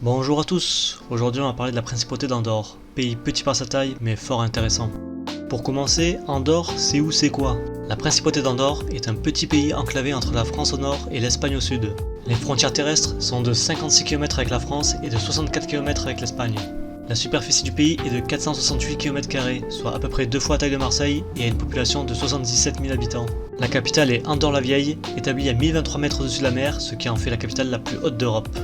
Bonjour à tous, aujourd'hui on va parler de la principauté d'Andorre, pays petit par sa taille mais fort intéressant. Pour commencer, Andorre c'est où c'est quoi? La principauté d'Andorre est un petit pays enclavé entre la France au nord et l'Espagne au sud. Les frontières terrestres sont de 56 km avec la France et de 64 km avec l'Espagne. La superficie du pays est de 468 km², soit à peu près 2 fois la taille de Marseille et a une population de 77 000 habitants. La capitale est Andorre-la-Vieille, établie à 1023 mètres au-dessus de la mer, ce qui en fait la capitale la plus haute d'Europe.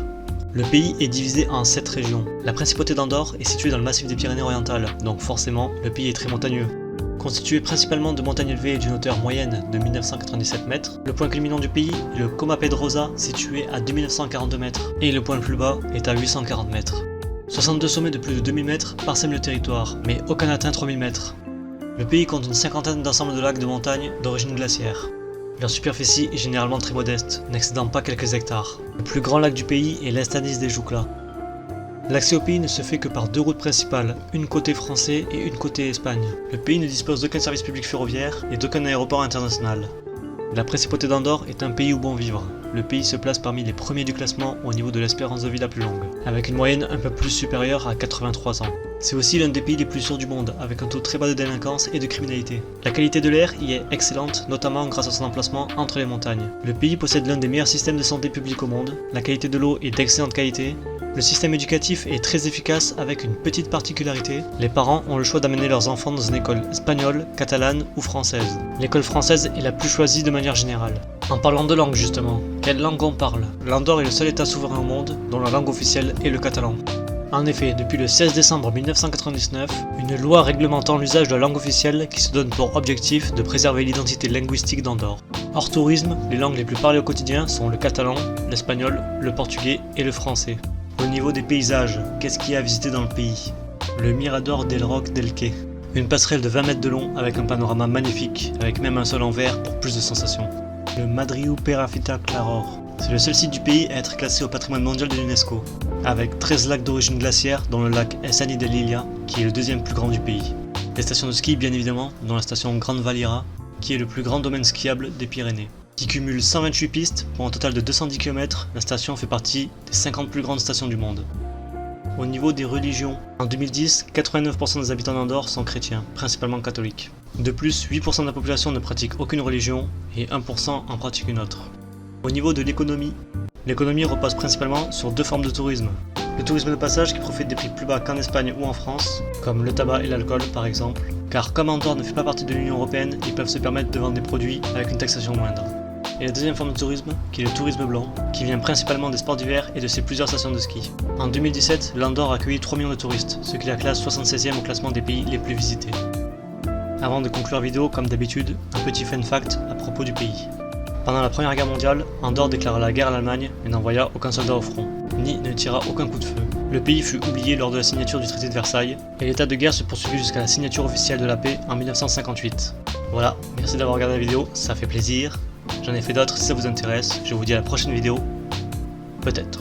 Le pays est divisé en 7 régions. La principauté d'Andorre est située dans le massif des Pyrénées-Orientales, donc forcément, le pays est très montagneux. Constitué principalement de montagnes élevées et d'une hauteur moyenne de 1997 mètres, le point culminant du pays est le Coma Pedrosa, situé à 2942 mètres, et le point le plus bas est à 840 mètres. 62 sommets de plus de 2000 mètres parsèment le territoire, mais aucun n'atteint 3000 mètres. Le pays compte une cinquantaine d'ensembles de lacs de montagne d'origine glaciaire. Leur superficie est généralement très modeste, n'excédant pas quelques hectares. Le plus grand lac du pays est l'Estanis de Jucla. L'accès au pays ne se fait que par 2 routes principales, une côté français et une côté Espagne. Le pays ne dispose d'aucun service public ferroviaire et d'aucun aéroport international. La principauté d'Andorre est un pays où bon vivre. Le pays se place parmi les premiers du classement au niveau de l'espérance de vie la plus longue, avec une moyenne un peu plus supérieure à 83 ans. C'est aussi l'un des pays les plus sûrs du monde, avec un taux très bas de délinquance et de criminalité. La qualité de l'air y est excellente, notamment grâce à son emplacement entre les montagnes. Le pays possède l'un des meilleurs systèmes de santé publique au monde, la qualité de l'eau est d'excellente qualité, le système éducatif est très efficace avec une petite particularité, les parents ont le choix d'amener leurs enfants dans une école espagnole, catalane ou française. L'école française est la plus choisie de manière générale. En parlant de langue justement, quelle langue on parle? L'Andorre est le seul état souverain au monde dont la langue officielle est le catalan. En effet, depuis le 16 décembre 1999, une loi réglementant l'usage de la langue officielle qui se donne pour objectif de préserver l'identité linguistique d'Andorre. Hors tourisme, les langues les plus parlées au quotidien sont le catalan, l'espagnol, le portugais et le français. Au niveau des paysages, qu'est-ce qu'il y a à visiter dans le pays? Le Mirador del Roc del Quai, une passerelle de 20 mètres de long avec un panorama magnifique, avec même un sol en verre pour plus de sensations. Le Madriu Perafita Claror, c'est le seul site du pays à être classé au patrimoine mondial de l'UNESCO, avec 13 lacs d'origine glaciaire dont le lac Essani de Lilia, qui est le deuxième plus grand du pays. Des stations de ski bien évidemment, dont la station Grande Valira, qui est le plus grand domaine skiable des Pyrénées. Qui cumule 128 pistes pour un total de 210 km, la station fait partie des 50 plus grandes stations du monde. Au niveau des religions, en 2010, 89% des habitants d'Andorre sont chrétiens, principalement catholiques. De plus, 8% de la population ne pratique aucune religion et 1% en pratique une autre. Au niveau de l'économie repose principalement sur 2 formes de tourisme. Le tourisme de passage qui profite des prix plus bas qu'en Espagne ou en France, comme le tabac et l'alcool par exemple, car comme Andorre ne fait pas partie de l'Union Européenne, ils peuvent se permettre de vendre des produits avec une taxation moindre. Et la deuxième forme de tourisme, qui est le tourisme blanc, qui vient principalement des sports d'hiver et de ses plusieurs stations de ski. En 2017, l'Andorre a accueilli 3 millions de touristes, ce qui la classe 76e au classement des pays les plus visités. Avant de conclure la vidéo, comme d'habitude, un petit fun fact à propos du pays. Pendant la Première Guerre mondiale, Andorre déclara la guerre à l'Allemagne mais n'envoya aucun soldat au front, ni ne tira aucun coup de feu. Le pays fut oublié lors de la signature du traité de Versailles, et l'état de guerre se poursuivit jusqu'à la signature officielle de la paix en 1958. Voilà, merci d'avoir regardé la vidéo, ça fait plaisir. J'en ai fait d'autres si ça vous intéresse, je vous dis à la prochaine vidéo, peut-être.